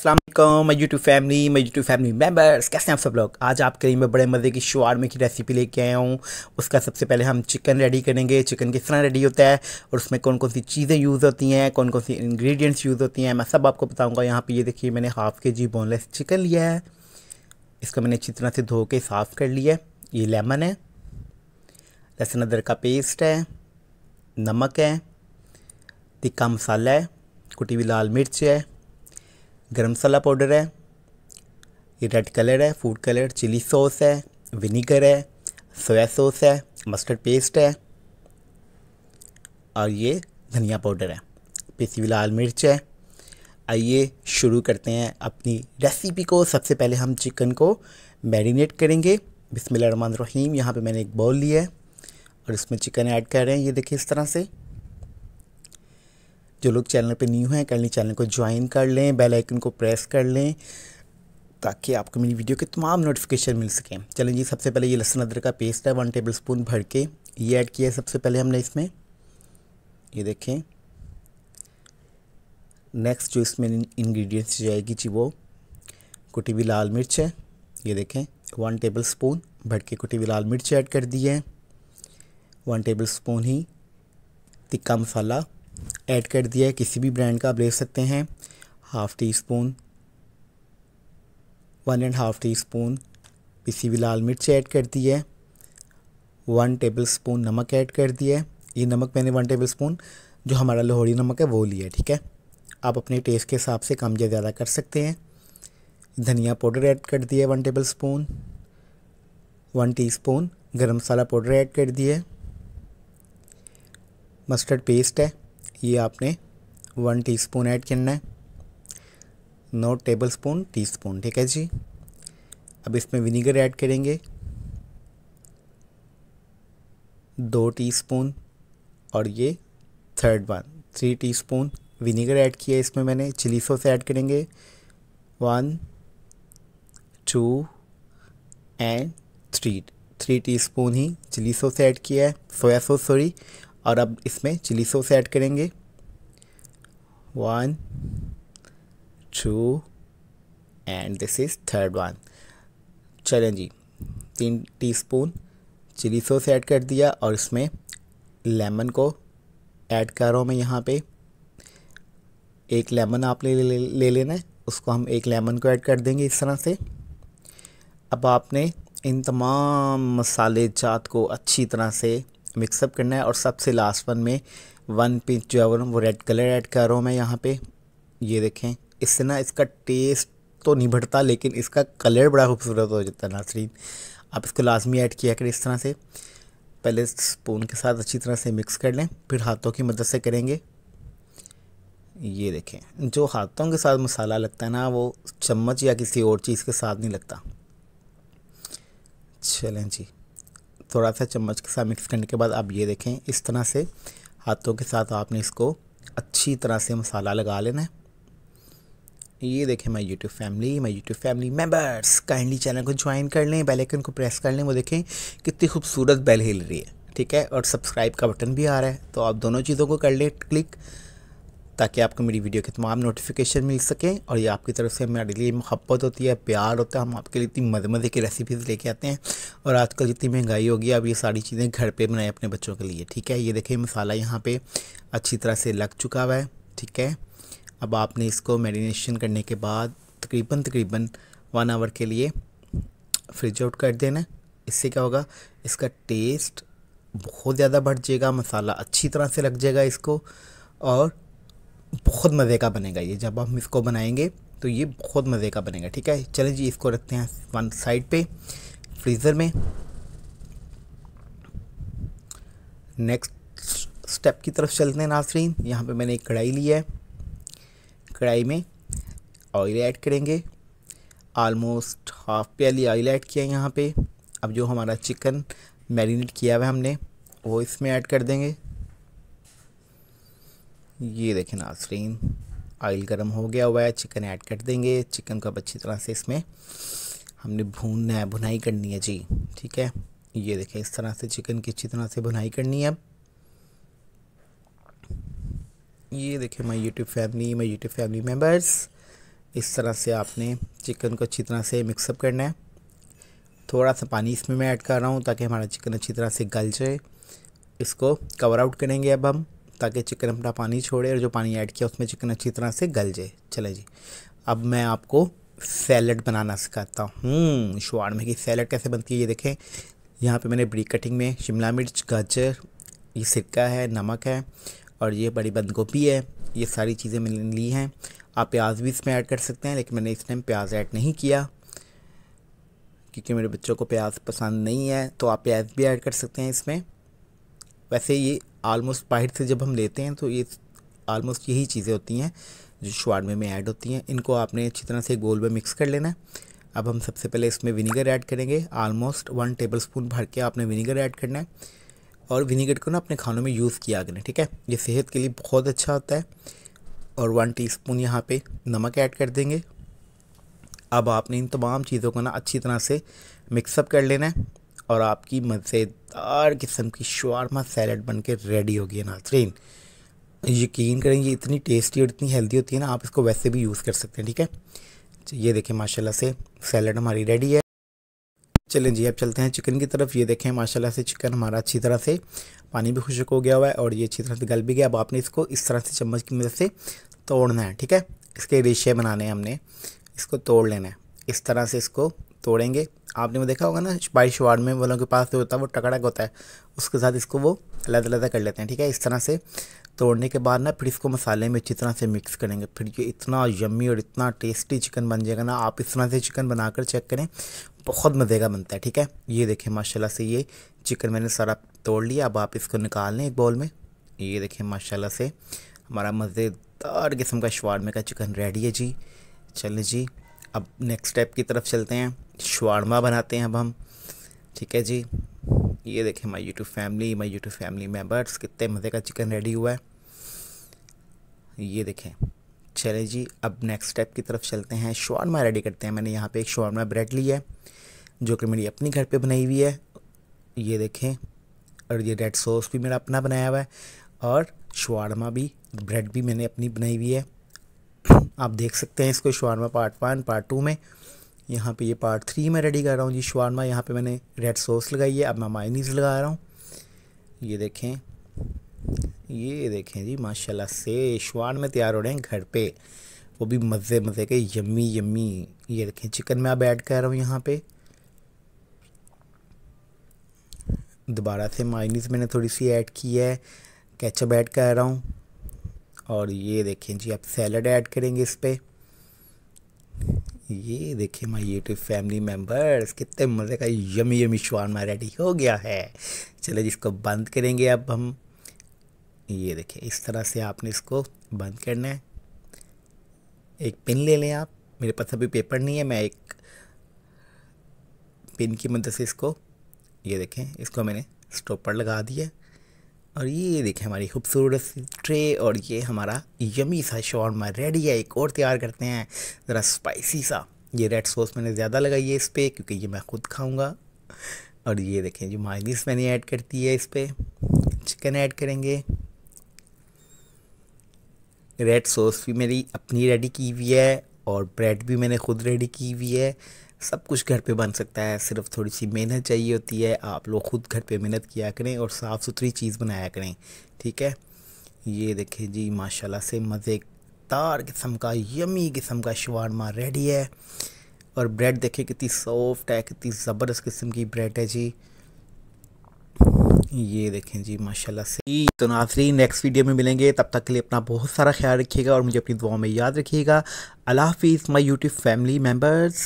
अस्सलाम वालेकुम my YouTube family members, कैसे हैं आप सब लोग। आज आपके लिए मैं बड़े मज़े की शवारमे की रेसिपी लेके आया हूँ। उसका सबसे पहले हम चिकन रेडी करेंगे। चिकन किस तरह रेडी होता है और उसमें कौन कौन सी चीज़ें यूज़ होती हैं, कौन कौन सी इंग्रेडिएंट्स यूज़ होती हैं, मैं सब आपको बताऊँगा। यहाँ पे ये देखिए, मैंने हाफ़ के जी बोनलेस चिकन लिया है। इसको मैंने अच्छी तरह से धो के साफ़ कर लिया है। ये लेमन है, लहसुन अदरक का पेस्ट है, नमक है, तिक्का मसाला है, कुटी हुई लाल मिर्च है, गरम मसाला पाउडर है, ये रेड कलर है, फूड कलर, चिली सॉस है, विनीगर है, सोया सॉस है, मस्टर्ड पेस्ट है और ये धनिया पाउडर है, पिसी हुई लाल मिर्च है। आइए शुरू करते हैं अपनी रेसिपी को। सबसे पहले हम चिकन को मैरिनेट करेंगे। बिस्मिल्लाहिर्रहमानिर्रहीम। यहाँ पे मैंने एक बाउल लिया है और इसमें चिकन ऐड कर रहे हैं। ये देखिए इस तरह से। जो लोग चैनल पे न्यू हैं काइंडली चैनल को ज्वाइन कर लें, बेल आइकन को प्रेस कर लें ताकि आपको मेरी वीडियो के तमाम नोटिफिकेशन मिल सकें। चलें जी, सबसे पहले ये लहसुन अदरक का पेस्ट है 1 टेबलस्पून भर के ये ऐड किया है सबसे पहले हमने इसमें। ये देखें। नेक्स्ट जो इसमें इंग्रेडिएंट्स जाएगी जी वो कुटी हुई लाल मिर्च है। ये देखें 1 टेबलस्पून भर के कुटी हुई लाल मिर्च ऐड कर दी है। 1 टेबलस्पून ही तिक्का मसाला ऐड कर दिया है, किसी भी ब्रांड का आप ले सकते हैं। 1/2 टीस्पून 1.5 टीस्पून पिसी हुई लाल मिर्च ऐड कर दी है। 1 टेबलस्पून नमक ऐड कर दिया है। ये नमक मैंने 1 टेबलस्पून जो हमारा लाहौरी नमक है वो लिया है, ठीक है। आप अपने टेस्ट के हिसाब से कम या ज़्यादा कर सकते हैं। धनिया पाउडर ऐड कर दिया है 1 टेबलस्पून। 1 टीस्पून गरम मसाला पाउडर ऐड कर दिया है। मस्टर्ड पेस्ट है, ये आपने 1 टीस्पून ऐड करना है, 9 टेबलस्पून टीस्पून, ठीक है जी। अब इसमें विनीगर ऐड करेंगे 2 टीस्पून और ये third one 3 teaspoon vinegar add किया है इसमें मैंने। चिली सॉस ऐड करेंगे 1 2 एंड 3 टीस्पून ही चिली सॉस ऐड किया है, सोया सॉस सॉरी। और अब इसमें चिली सॉस ऐड करेंगे 1 2 and this is third one. चलें जी, 3 टीस्पून चिली सॉस ऐड कर दिया और इसमें लेमन को ऐड कर रहा हूँ मैं यहाँ पे। एक लेमन आप ले लेना है, उसको हम एक लेमन को ऐड कर देंगे इस तरह से। अब आपने इन तमाम मसाले जात को अच्छी तरह से मिक्सअप करना है और सबसे लास्ट वन में 1 पिंच जो है वो रेड कलर ऐड कर रहा हूँ मैं यहाँ पे। ये देखें, इससे ना इसका टेस्ट तो नहीं बढ़ता लेकिन इसका कलर बड़ा खूबसूरत हो जाता है नाज़रीन। आप इसको लाजमी ऐड किया करें इस तरह से। पहले स्पून के साथ अच्छी तरह से मिक्स कर लें, फिर हाथों की मदद से करेंगे। ये देखें, जो हाथों के साथ मसाला लगता है ना वो चम्मच या किसी और चीज़ के साथ नहीं लगता। चलें जी, थोड़ा सा चम्मच के साथ मिक्स करने के बाद अब ये देखें इस तरह से हाथों के साथ आपने इसको अच्छी तरह से मसाला लगा लेना है। ये देखें my YouTube family members, kindly channel को ज्वाइन कर लें, बेल आइकन को प्रेस कर लें। वो देखें कितनी खूबसूरत बेल हिल रही है, ठीक है। और सब्सक्राइब का बटन भी आ रहा है, तो आप दोनों चीज़ों को कर लें क्लिक ताकि आपको मेरी वीडियो के तमाम नोटिफिकेशन मिल सकें। और ये आपकी तरफ से हमारे लिए मोहब्बत होती है, प्यार होता है। हम आपके लिए इतनी मज़े मज़े की रेसिपीज़ लेके आते हैं और आजकल जितनी महंगाई हो गई, अब ये सारी चीज़ें घर पे बनाए अपने बच्चों के लिए, ठीक है। ये देखें मसाला यहाँ पे अच्छी तरह से लग चुका हुआ है, ठीक है। अब आपने इसको मैरिनेशन करने के बाद तकरीबन 1 आवर के लिए फ्रिज आउट कर देना। इससे क्या होगा, इसका टेस्ट बहुत ज़्यादा बढ़ जाएगा, मसाला अच्छी तरह से लग जाएगा इसको और बहुत मज़े का बनेगा ये। जब हम इसको बनाएंगे तो ये बहुत मज़े का बनेगा, ठीक है। चलें जी, इसको रखते हैं 1 साइड पे फ्रीज़र में। नेक्स्ट स्टेप की तरफ चलते हैं नाज़रीन। यहाँ पे मैंने एक कढ़ाई ली है, कढ़ाई में ऑयल ऐड करेंगे। ऑलमोस्ट हाफ प्याली ऑयल ऐड किया है यहाँ पे। अब जो हमारा चिकन मैरिनेट किया हुआ है हमने वो इसमें ऐड कर देंगे। ये देखें नाज़रीन, ऑयल गर्म हो गया हुआ है, चिकन ऐड कर देंगे। चिकन को अब अच्छी तरह से इसमें हमने भूनना है, भुनाई करनी है जी, ठीक है। ये देखें इस तरह से चिकन की अच्छी तरह से भुनाई करनी है। अब ये देखें माय यूट्यूब फैमिली मेम्बर्स, इस तरह से आपने चिकन को अच्छी तरह से मिक्सअप करना है। थोड़ा सा पानी इसमें मैं ऐड कर रहा हूँ ताकि हमारा चिकन अच्छी तरह से गल जाए। इसको कवर आउट करेंगे अब हम, ताकि चिकन अपना पानी छोड़े और जो पानी ऐड किया उसमें चिकन अच्छी तरह से गल जाए। चले जी, अब मैं आपको सैलड बनाना सिखाता हूँ। शवारमे की सैलड कैसे बनती है ये देखें। यहाँ पे मैंने बड़ी कटिंग में शिमला मिर्च, गाजर, ये सिरका है, नमक है और ये बड़ी बंद गोभी है। ये सारी चीज़ें मैंने ली हैं। आप प्याज भी इसमें ऐड कर सकते हैं, लेकिन मैंने इस टाइम प्याज ऐड नहीं किया क्योंकि मेरे बच्चों को प्याज पसंद नहीं है, तो आप प्याज भी ऐड कर सकते हैं इसमें। वैसे ये आलमोस्ट बाहर से जब हम लेते हैं तो ये आलमोस्ट यही चीज़ें होती हैं जो शवारमे में ऐड होती हैं। इनको आपने अच्छी तरह से गोल में मिक्स कर लेना है। अब हम सबसे पहले इसमें विनीगर ऐड करेंगे। आलमोस्ट 1 टेबलस्पून भर के आपने विनीगर ऐड करना है और विनीगर को ना अपने खानों में यूज़ किया करें, ठीक है। ये सेहत के लिए बहुत अच्छा होता है। और 1 टीस्पून यहाँ पे नमक ऐड कर देंगे। अब आपने इन तमाम चीज़ों को ना अच्छी तरह से मिक्सअप कर लेना है और आपकी मज़ेदार किस्म की शवारमा सैलड बन के रेडी होगी है नाज़रीन। यकीन करें ये इतनी टेस्टी और इतनी हेल्दी होती है ना, आप इसको वैसे भी यूज़ कर सकते हैं, ठीक है। ये देखें माशाल्लाह से सैलड हमारी रेडी है। चलें जी, अब चलते हैं चिकन की तरफ। ये देखें माशाल्लाह से चिकन हमारा अच्छी तरह से पानी भी खुश्क हो गया हुआ है और ये अच्छी तरह से गल भी गया। अब आपने इसको इस तरह से चम्मच की मदद से तोड़ना है, ठीक है। इसके रेशे बनाने हैं हमने, इसको तोड़ लेना है। इस तरह से इसको तोड़ेंगे। आपने वो देखा होगा ना, बाई शवारमे वालों के पास जो होता है वो टकड़क होता है, उसके साथ इसको वो अलग-अलग कर लेते हैं, ठीक है। इस तरह से तोड़ने के बाद ना फिर इसको मसाले में अच्छी तरह से मिक्स करेंगे। फिर ये इतना यम्मी और इतना टेस्टी चिकन बन जाएगा ना। आप इस तरह से चिकन बनाकर चेक करें, बहुत मज़े का बनता है, ठीक है। ये देखें माशाल्लाह से ये चिकन मैंने सारा तोड़ लिया। अब आप इसको निकाल लें एक बाउल में। ये देखें माशाल्लाह से हमारा मज़ेदार किस्म का शवारमे का चिकन रेडी है जी। चलें जी, अब नेक्स्ट स्टेप की तरफ चलते हैं। शवारमा बनाते हैं अब हम, ठीक है जी। ये देखें माय यूट्यूब फैमिली मेंबर्स, कितने मज़े का चिकन रेडी हुआ है। ये देखें। चले जी, अब नेक्स्ट स्टेप की तरफ चलते हैं। शवारमा रेडी करते हैं। मैंने यहाँ पे एक शवारमा ब्रेड ली है जो कि मेरी अपनी घर पे बनाई हुई है। ये देखें, और ये रेड सॉस भी मेरा अपना बनाया हुआ है और शवारमा भी, ब्रेड भी मैंने अपनी बनाई हुई है। आप देख सकते हैं इसको शवारमा पार्ट 1 पार्ट 2 में। यहाँ पे ये पार्ट 3 में रेडी कर रहा हूँ जी शवारमा। यहाँ पे मैंने रेड सॉस लगाई है, अब मैं मायोनीज़ लगा रहा हूँ। ये देखें जी माशाल्लाह से शवारमे तैयार हो रहे हैं घर पे, वो भी मज़े के यम्मी। ये देखें चिकन मैं अब ऐड कर रहा हूँ यहाँ पे। दोबारा से मायोनीज़ मैंने थोड़ी सी ऐड की है, केचप ऐड कर रहा हूँ और ये देखें जी अब सैलड ऐड करेंगे इस पर। ये देखें माय यूट्यूब फैमिली मेम्बर्स, कितने मज़े का यमी शवारमा रेडी हो गया है। चलो जिसको बंद करेंगे अब हम। ये देखें इस तरह से आपने इसको बंद करना है। एक पिन ले लें आप, मेरे पास अभी पेपर नहीं है, मैं एक पिन की मदद से इसको, ये देखें इसको मैंने स्टॉपर लगा दिया और ये देखें हमारी खूबसूरत सी ट्रे और ये हमारा यमी सा शवारमा रेडी है। एक और तैयार करते हैं ज़रा स्पाइसी सा। ये रेड सॉस मैंने ज़्यादा लगाई है इस पर क्योंकि ये मैं खुद खाऊंगा। और ये देखें जो मायोनीज़ मैंने ऐड कर दी है इस पर। चिकन ऐड करेंगे। रेड सॉस भी मेरी अपनी रेडी की हुई है और ब्रेड भी मैंने खुद रेडी की हुई है। सब कुछ घर पे बन सकता है, सिर्फ थोड़ी सी मेहनत चाहिए होती है। आप लोग खुद घर पे मेहनत किया करें और साफ़ सुथरी चीज़ बनाया करें, ठीक है। ये देखें जी माशाल्लाह से मज़ेदार किस्म का यमी किस्म का शवारमा रेडी है। और ब्रेड देखें कितनी सॉफ्ट है, कितनी ज़बरदस्त किस्म की ब्रेड है जी। ये देखें जी माशाल्लाह से। तो नाज़रीन नेक्स्ट वीडियो में मिलेंगे, तब तक के लिए अपना बहुत सारा ख्याल रखिएगा और मुझे अपनी दुआ में याद रखिएगा। अल्लाह हाफिज़ माय यूट्यूब फैमिली मेम्बर्स।